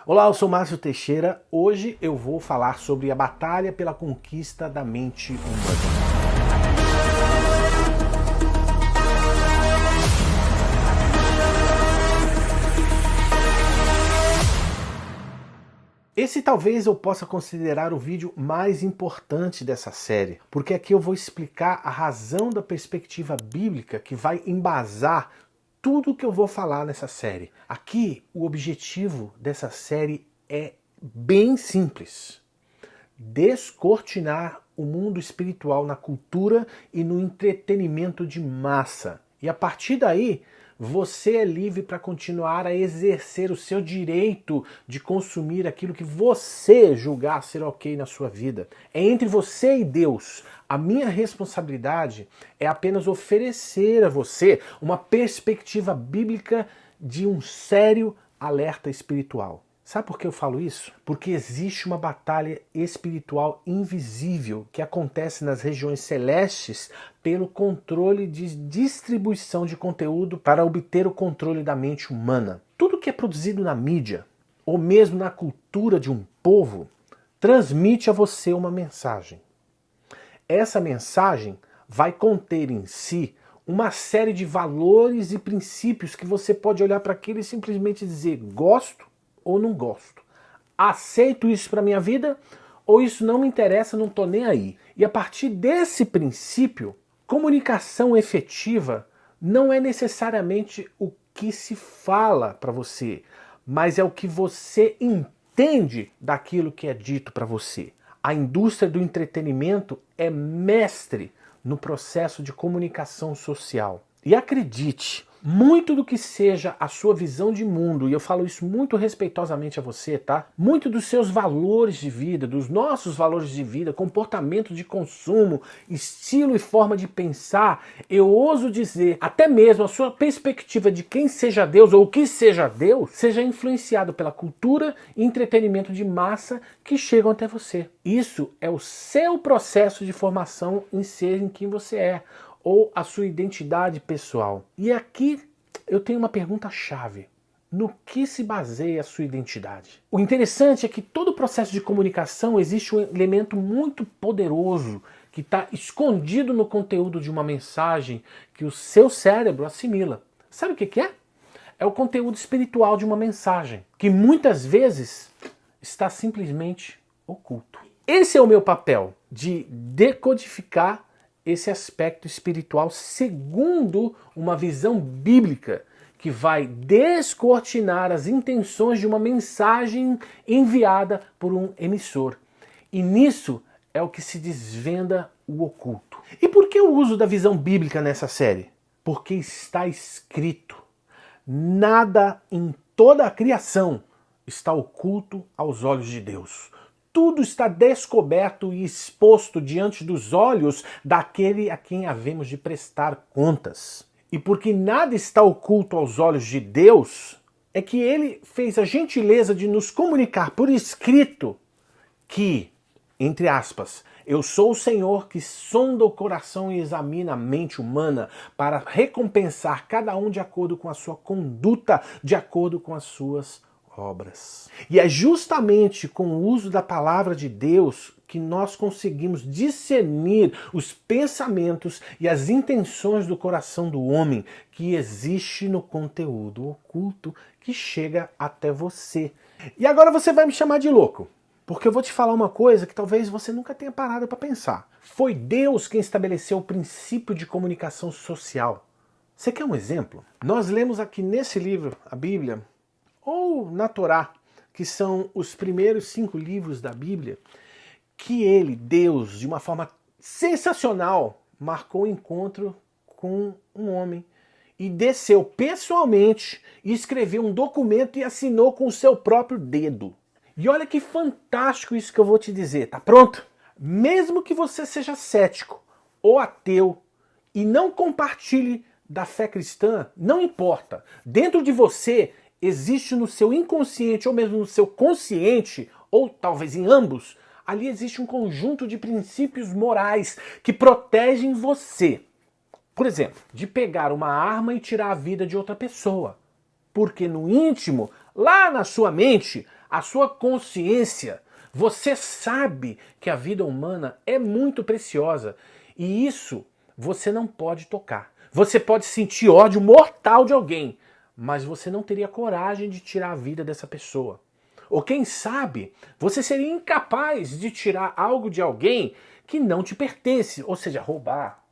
Olá, eu sou Márcio Teixeira. Hoje eu vou falar sobre a batalha pela conquista da mente humana. Esse talvez eu possa considerar o vídeo mais importante dessa série, porque aqui eu vou explicar a razão da perspectiva bíblica que vai embasar tudo que eu vou falar nessa série. Aqui, o objetivo dessa série é bem simples: descortinar o mundo espiritual na cultura e no entretenimento de massa. E a partir daí, você é livre para continuar a exercer o seu direito de consumir aquilo que você julgar ser ok na sua vida. É entre você e Deus. A minha responsabilidade é apenas oferecer a você uma perspectiva bíblica de um sério alerta espiritual. Sabe por que eu falo isso? Porque existe uma batalha espiritual invisível que acontece nas regiões celestes pelo controle de distribuição de conteúdo para obter o controle da mente humana. Tudo que é produzido na mídia, ou mesmo na cultura de um povo, transmite a você uma mensagem. Essa mensagem vai conter em si uma série de valores e princípios que você pode olhar para aquilo e simplesmente dizer: gosto ou não gosto. Aceito isso para minha vida ou isso não me interessa, não estou nem aí. E a partir desse princípio, comunicação efetiva não é necessariamente o que se fala para você, mas é o que você entende daquilo que é dito para você. A indústria do entretenimento é mestre no processo de comunicação social. E acredite, muito do que seja a sua visão de mundo, e eu falo isso muito respeitosamente a você, tá? Muito dos seus valores de vida, dos nossos valores de vida, comportamento de consumo, estilo e forma de pensar, eu ouso dizer, até mesmo a sua perspectiva de quem seja Deus ou o que seja Deus, seja influenciado pela cultura e entretenimento de massa que chegam até você. Isso é o seu processo de formação em ser em quem você é, ou a sua identidade pessoal. E aqui eu tenho uma pergunta-chave. No que se baseia a sua identidade? O interessante é que todo o processo de comunicação existe um elemento muito poderoso que está escondido no conteúdo de uma mensagem que o seu cérebro assimila. Sabe o que é? É o conteúdo espiritual de uma mensagem, que muitas vezes está simplesmente oculto. Esse é o meu papel, de decodificar esse aspecto espiritual segundo uma visão bíblica que vai descortinar as intenções de uma mensagem enviada por um emissor. E nisso é o que se desvenda o oculto. E por que o uso da visão bíblica nessa série? Porque está escrito: nada em toda a criação está oculto aos olhos de Deus. Tudo está descoberto e exposto diante dos olhos daquele a quem havemos de prestar contas. E porque nada está oculto aos olhos de Deus, é que ele fez a gentileza de nos comunicar por escrito que, entre aspas, eu sou o Senhor que sonda o coração e examina a mente humana para recompensar cada um de acordo com a sua conduta, de acordo com as suas obras. E é justamente com o uso da palavra de Deus que nós conseguimos discernir os pensamentos e as intenções do coração do homem que existe no conteúdo oculto que chega até você. E agora você vai me chamar de louco, porque eu vou te falar uma coisa que talvez você nunca tenha parado para pensar. Foi Deus quem estabeleceu o princípio de comunicação social. Você quer um exemplo? Nós lemos aqui nesse livro, a Bíblia, ou na Torá, que são os primeiros 5 livros da Bíblia, que ele, Deus, de uma forma sensacional, marcou o encontro com um homem e desceu pessoalmente e escreveu um documento e assinou com o seu próprio dedo. E olha que fantástico isso que eu vou te dizer, tá pronto? Mesmo que você seja cético ou ateu e não compartilhe da fé cristã, não importa. Dentro de você existe no seu inconsciente ou mesmo no seu consciente, ou talvez em ambos, ali existe um conjunto de princípios morais que protegem você. Por exemplo, de pegar uma arma e tirar a vida de outra pessoa. Porque no íntimo, lá na sua mente, a sua consciência, você sabe que a vida humana é muito preciosa e isso você não pode tocar. Você pode sentir ódio mortal de alguém, mas você não teria coragem de tirar a vida dessa pessoa. Ou quem sabe, você seria incapaz de tirar algo de alguém que não te pertence, ou seja, roubar.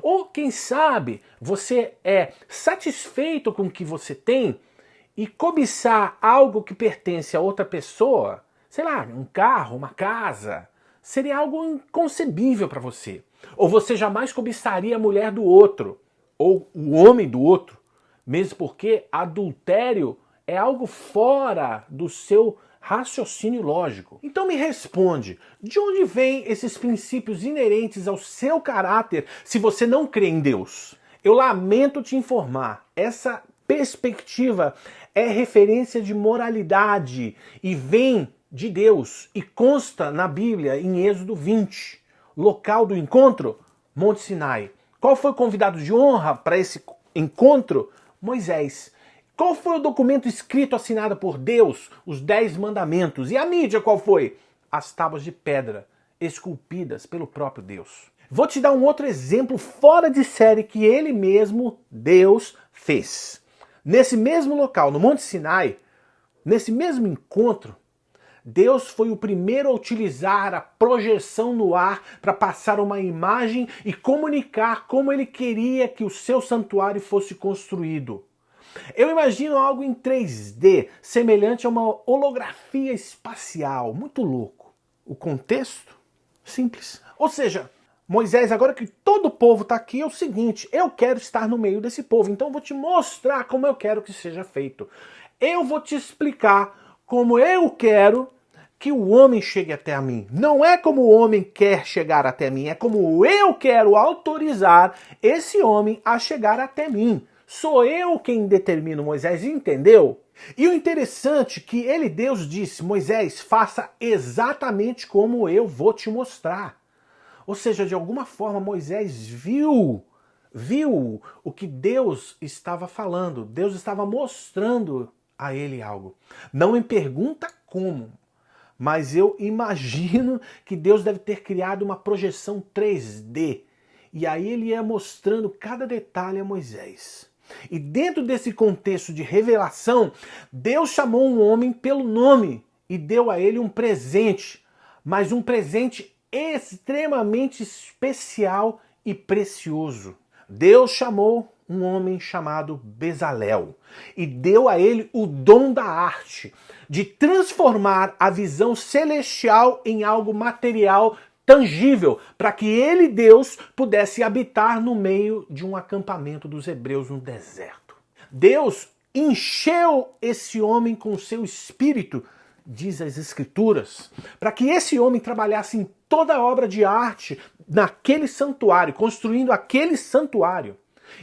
Ou quem sabe, você é satisfeito com o que você tem e cobiçar algo que pertence a outra pessoa, sei lá, um carro, uma casa, seria algo inconcebível para você. Ou você jamais cobiçaria a mulher do outro, ou o homem do outro, mesmo porque adultério é algo fora do seu raciocínio lógico. Então me responde, de onde vêm esses princípios inerentes ao seu caráter se você não crê em Deus? Eu lamento te informar, essa perspectiva é referência de moralidade e vem de Deus e consta na Bíblia em Êxodo 20. Local do encontro? Monte Sinai. Qual foi o convidado de honra para esse encontro? Moisés. Qual foi o documento escrito assinado por Deus? Os 10 mandamentos. E a mídia qual foi? As tábuas de pedra, esculpidas pelo próprio Deus. Vou te dar um outro exemplo fora de série que ele mesmo, Deus, fez. Nesse mesmo local, no Monte Sinai, nesse mesmo encontro, Deus foi o primeiro a utilizar a projeção no ar para passar uma imagem e comunicar como ele queria que o seu santuário fosse construído. Eu imagino algo em 3D, semelhante a uma holografia espacial, muito louco. O contexto? Simples. Ou seja, Moisés, agora que todo o povo está aqui, é o seguinte, eu quero estar no meio desse povo, então eu vou te mostrar como eu quero que seja feito. Eu vou te explicar como eu quero que o homem chegue até a mim. Não é como o homem quer chegar até mim, é como eu quero autorizar esse homem a chegar até mim. Sou eu quem determino, Moisés, entendeu? E o interessante é que ele, Deus, disse, Moisés, faça exatamente como eu vou te mostrar. Ou seja, de alguma forma Moisés viu o que Deus estava falando. Deus estava mostrando a ele algo. Não me pergunta como, mas eu imagino que Deus deve ter criado uma projeção 3D. E aí ele ia mostrando cada detalhe a Moisés. E dentro desse contexto de revelação, Deus chamou um homem pelo nome e deu a ele um presente, mas um presente extremamente especial e precioso. Deus chamou um homem chamado Bezalel e deu a ele o dom da arte, de transformar a visão celestial em algo material tangível, para que ele, Deus, pudesse habitar no meio de um acampamento dos hebreus no deserto. Deus encheu esse homem com seu espírito, diz as Escrituras, para que esse homem trabalhasse em toda a obra de arte naquele santuário, construindo aquele santuário.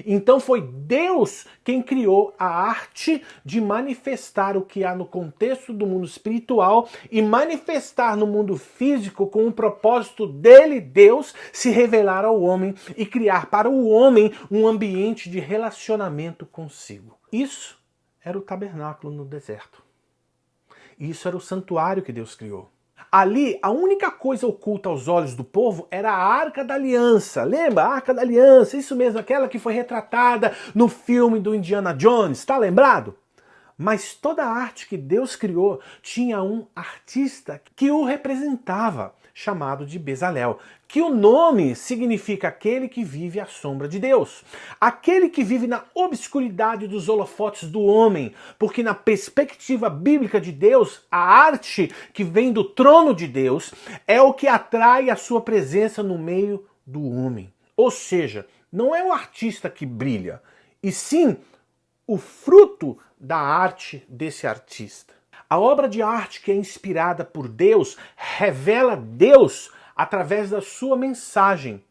Então foi Deus quem criou a arte de manifestar o que há no contexto do mundo espiritual e manifestar no mundo físico com o propósito dele, Deus, se revelar ao homem e criar para o homem um ambiente de relacionamento consigo. Isso era o tabernáculo no deserto. Isso era o santuário que Deus criou. Ali, a única coisa oculta aos olhos do povo era a Arca da Aliança. Lembra? A Arca da Aliança, isso mesmo, aquela que foi retratada no filme do Indiana Jones, tá lembrado? Mas toda a arte que Deus criou tinha um artista que o representava, chamado de Bezalel, que o nome significa aquele que vive à sombra de Deus, aquele que vive na obscuridade dos holofotes do homem, porque na perspectiva bíblica de Deus, a arte que vem do trono de Deus é o que atrai a sua presença no meio do homem. Ou seja, não é o artista que brilha, e sim o fruto da arte desse artista. A obra de arte que é inspirada por Deus revela Deus através da sua mensagem.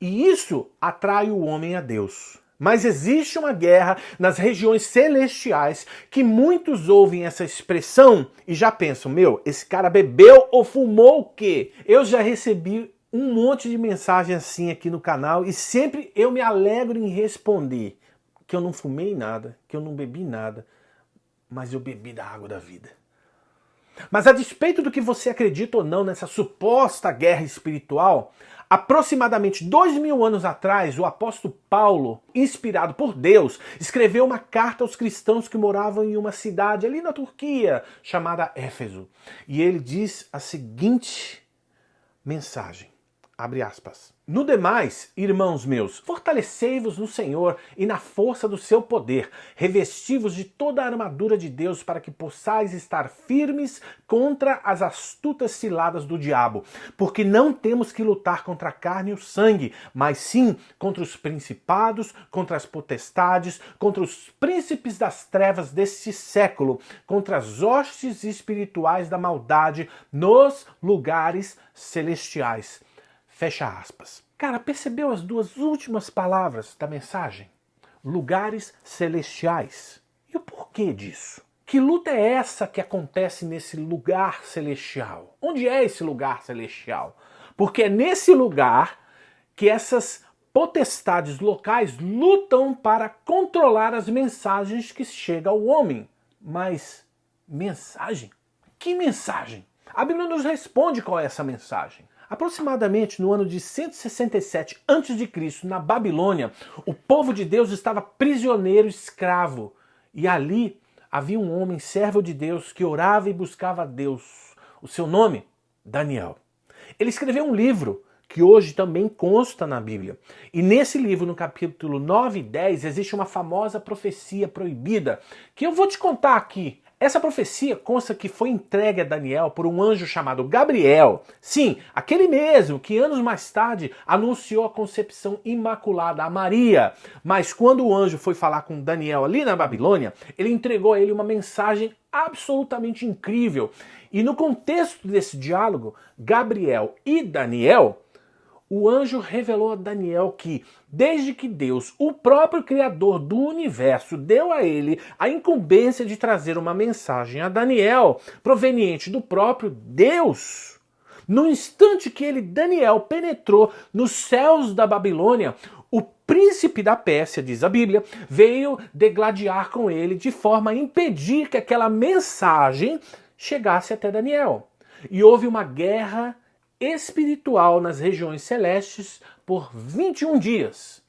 E isso atrai o homem a Deus. Mas existe uma guerra nas regiões celestiais que muitos ouvem essa expressão e já pensam, meu, esse cara bebeu ou fumou o quê? Eu já recebi um monte de mensagem assim aqui no canal e sempre eu me alegro em responder que eu não fumei nada, que eu não bebi nada, mas eu bebi da água da vida. Mas a despeito do que você acredita ou não nessa suposta guerra espiritual, aproximadamente 2000 anos atrás, o apóstolo Paulo, inspirado por Deus, escreveu uma carta aos cristãos que moravam em uma cidade ali na Turquia, chamada Éfeso. E ele diz a seguinte mensagem, abre aspas. No demais, irmãos meus, fortalecei-vos no Senhor e na força do seu poder, revesti-vos de toda a armadura de Deus para que possais estar firmes contra as astutas ciladas do diabo, porque não temos que lutar contra a carne e o sangue, mas sim contra os principados, contra as potestades, contra os príncipes das trevas deste século, contra as hostes espirituais da maldade nos lugares celestiais. Fecha aspas. Cara, percebeu as duas últimas palavras da mensagem? Lugares celestiais. E o porquê disso? Que luta é essa que acontece nesse lugar celestial? Onde é esse lugar celestial? Porque é nesse lugar que essas potestades locais lutam para controlar as mensagens que chegam ao homem. Mas mensagem? Que mensagem? A Bíblia nos responde qual é essa mensagem. Aproximadamente no ano de 167 a.C., na Babilônia, o povo de Deus estava prisioneiro escravo. E ali havia um homem, servo de Deus, que orava e buscava a Deus. O seu nome? Daniel. Ele escreveu um livro que hoje também consta na Bíblia. E nesse livro, no capítulo 9 e 10, existe uma famosa profecia proibida, que eu vou te contar aqui. Essa profecia consta que foi entregue a Daniel por um anjo chamado Gabriel. Sim, aquele mesmo que anos mais tarde anunciou a concepção imaculada a Maria. Mas quando o anjo foi falar com Daniel ali na Babilônia, ele entregou a ele uma mensagem absolutamente incrível. E no contexto desse diálogo, Gabriel e Daniel, o anjo revelou a Daniel que, desde que Deus, o próprio Criador do universo, deu a ele a incumbência de trazer uma mensagem a Daniel, proveniente do próprio Deus, no instante que ele, Daniel, penetrou nos céus da Babilônia, o príncipe da Pérsia, diz a Bíblia, veio degladiar com ele de forma a impedir que aquela mensagem chegasse até Daniel. E houve uma guerra espiritual nas regiões celestes por 21 dias.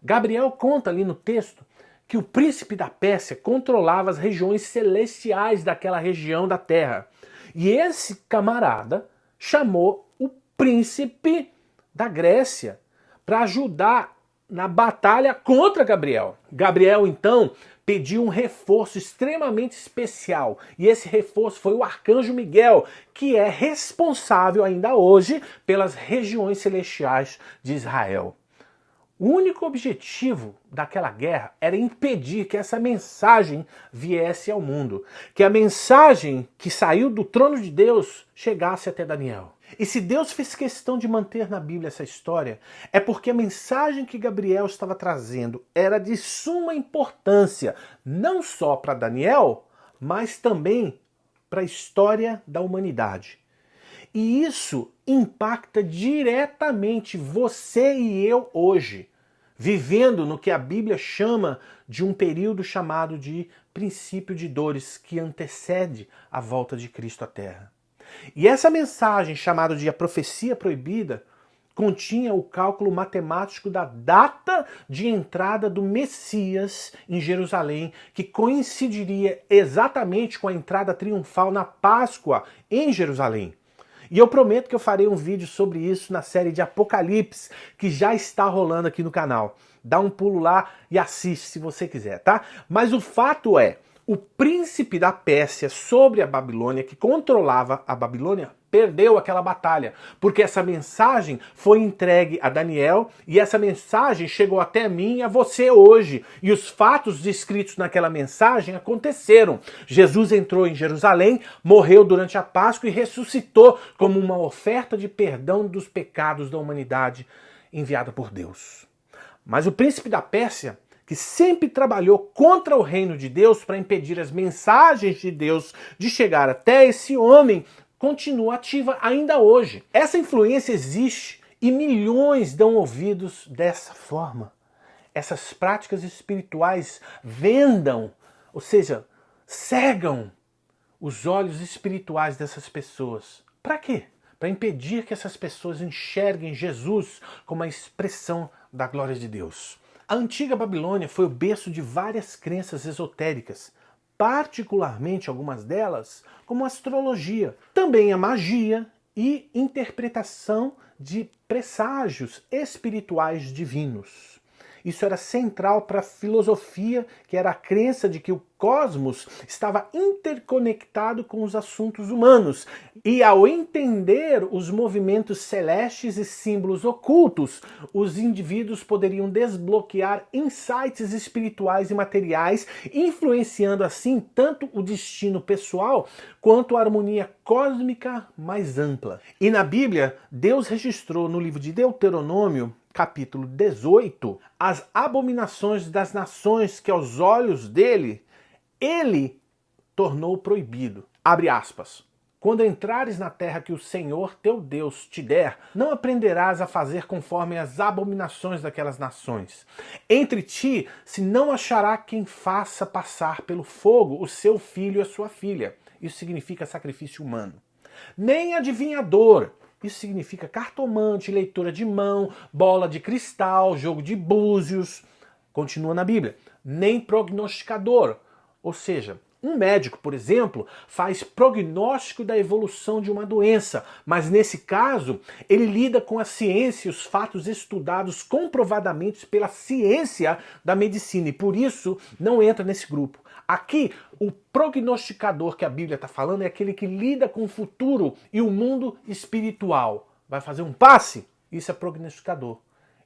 Gabriel conta ali no texto que o príncipe da Pérsia controlava as regiões celestiais daquela região da terra. E esse camarada chamou o príncipe da Grécia para ajudar na batalha contra Gabriel. Gabriel, então, pediu um reforço extremamente especial. E esse reforço foi o arcanjo Miguel, que é responsável ainda hoje pelas regiões celestiais de Israel. O único objetivo daquela guerra era impedir que essa mensagem viesse ao mundo. Que a mensagem que saiu do trono de Deus chegasse até Daniel. E se Deus fez questão de manter na Bíblia essa história, é porque a mensagem que Gabriel estava trazendo era de suma importância, não só para Daniel, mas também para a história da humanidade. E isso impacta diretamente você e eu hoje, vivendo no que a Bíblia chama de um período chamado de princípio de dores, que antecede a volta de Cristo à Terra. E essa mensagem, chamada de a profecia proibida, continha o cálculo matemático da data de entrada do Messias em Jerusalém, que coincidiria exatamente com a entrada triunfal na Páscoa em Jerusalém. E eu prometo que eu farei um vídeo sobre isso na série de Apocalipse, que já está rolando aqui no canal. Dá um pulo lá e assiste se você quiser, tá? Mas o fato é, o príncipe da Pérsia sobre a Babilônia, que controlava a Babilônia, perdeu aquela batalha, porque essa mensagem foi entregue a Daniel e essa mensagem chegou até mim e a você hoje. E os fatos descritos naquela mensagem aconteceram. Jesus entrou em Jerusalém, morreu durante a Páscoa e ressuscitou como uma oferta de perdão dos pecados da humanidade enviada por Deus. Mas o príncipe da Pérsia, que sempre trabalhou contra o reino de Deus para impedir as mensagens de Deus de chegar até esse homem, continua ativa ainda hoje. Essa influência existe e milhões dão ouvidos dessa forma. Essas práticas espirituais vendam, ou seja, cegam os olhos espirituais dessas pessoas. Para quê? Para impedir que essas pessoas enxerguem Jesus como a expressão da glória de Deus. A antiga Babilônia foi o berço de várias crenças esotéricas, particularmente algumas delas como astrologia, também a magia e interpretação de presságios espirituais divinos. Isso era central para a filosofia, que era a crença de que o cosmos estava interconectado com os assuntos humanos. E ao entender os movimentos celestes e símbolos ocultos, os indivíduos poderiam desbloquear insights espirituais e materiais, influenciando assim tanto o destino pessoal quanto a harmonia cósmica mais ampla. E na Bíblia, Deus registrou no livro de Deuteronômio, capítulo 18, as abominações das nações que aos olhos dele, ele tornou proibido. Abre aspas. Quando entrares na terra que o Senhor teu Deus te der, não aprenderás a fazer conforme as abominações daquelas nações. Entre ti se não achará quem faça passar pelo fogo o seu filho e a sua filha. Isso significa sacrifício humano. Nem adivinhador. Isso significa cartomante, leitura de mão, bola de cristal, jogo de búzios. Continua na Bíblia. Nem prognosticador. Ou seja, um médico, por exemplo, faz prognóstico da evolução de uma doença, mas nesse caso, ele lida com a ciência e os fatos estudados comprovadamente pela ciência da medicina e por isso não entra nesse grupo. Aqui, o prognosticador que a Bíblia está falando é aquele que lida com o futuro e o mundo espiritual. Vai fazer um passe? Isso é prognosticador.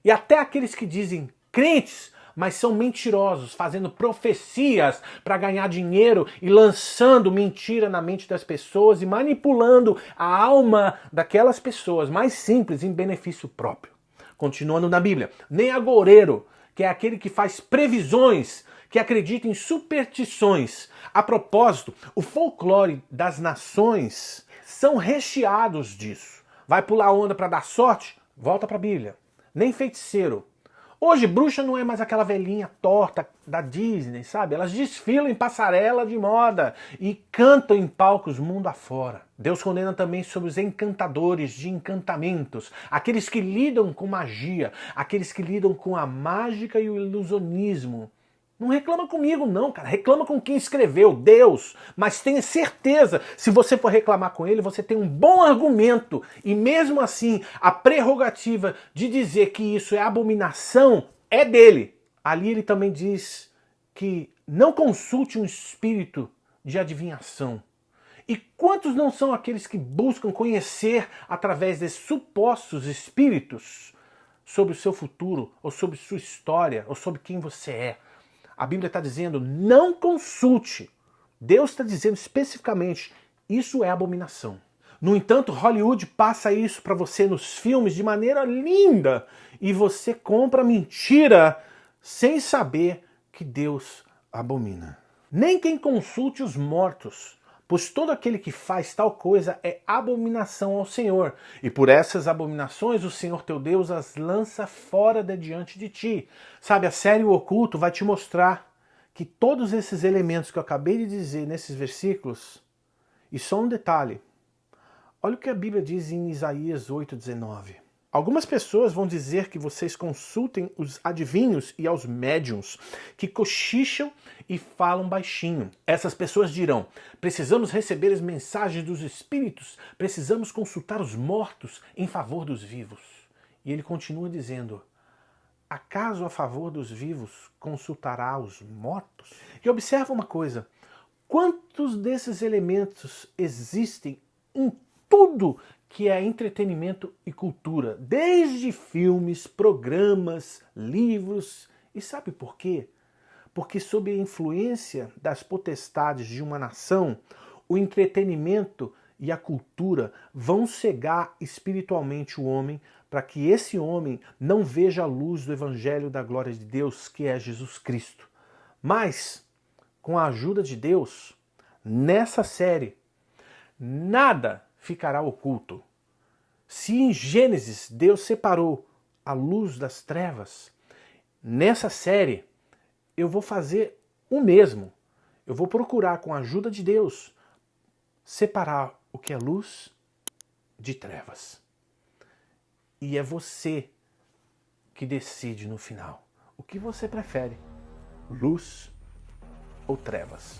E até aqueles que dizem crentes, mas são mentirosos, fazendo profecias para ganhar dinheiro e lançando mentira na mente das pessoas e manipulando a alma daquelas pessoas mais simples em benefício próprio. Continuando na Bíblia, nem agoureiro, que é aquele que faz previsões, que acredita em superstições. A propósito, o folclore das nações são recheados disso. Vai pular onda para dar sorte? Volta para a Bíblia. Nem feiticeiro. Hoje, bruxa não é mais aquela velhinha torta da Disney, sabe? Elas desfilam em passarela de moda e cantam em palcos mundo afora. Deus condena também sobre os encantadores de encantamentos, aqueles que lidam com magia, aqueles que lidam com a mágica e o ilusionismo. Não reclama comigo não, cara. Reclama com quem escreveu, Deus. Mas tenha certeza, se você for reclamar com ele, você tem um bom argumento. E mesmo assim, a prerrogativa de dizer que isso é abominação é dele. Ali ele também diz que não consulte um espírito de adivinhação. E quantos não são aqueles que buscam conhecer através desses supostos espíritos sobre o seu futuro, ou sobre sua história, ou sobre quem você é? A Bíblia está dizendo, não consulte. Deus está dizendo especificamente, isso é abominação. No entanto, Hollywood passa isso para você nos filmes de maneira linda e você compra mentira sem saber que Deus abomina. Nem quem consulte os mortos, pois todo aquele que faz tal coisa é abominação ao Senhor. E por essas abominações o Senhor teu Deus as lança fora de diante de ti. Sabe, a série O Oculto vai te mostrar que todos esses elementos que eu acabei de dizer nesses versículos, e só um detalhe, olha o que a Bíblia diz em Isaías 8,19. Algumas pessoas vão dizer que vocês consultem os adivinhos e aos médiuns, que cochicham e falam baixinho. Essas pessoas dirão, precisamos receber as mensagens dos espíritos, precisamos consultar os mortos em favor dos vivos. E ele continua dizendo, acaso a favor dos vivos consultará os mortos? E observa uma coisa, quantos desses elementos existem em tudo que é entretenimento e cultura, desde filmes, programas, livros. E sabe por quê? Porque sob a influência das potestades de uma nação, o entretenimento e a cultura vão cegar espiritualmente o homem para que esse homem não veja a luz do Evangelho da glória de Deus, que é Jesus Cristo. Mas, com a ajuda de Deus, nessa série, nada ficará oculto. Se em Gênesis Deus separou a luz das trevas, nessa série eu vou fazer o mesmo. Eu vou procurar, com a ajuda de Deus, separar o que é luz de trevas. E é você que decide no final o que você prefere, luz ou trevas.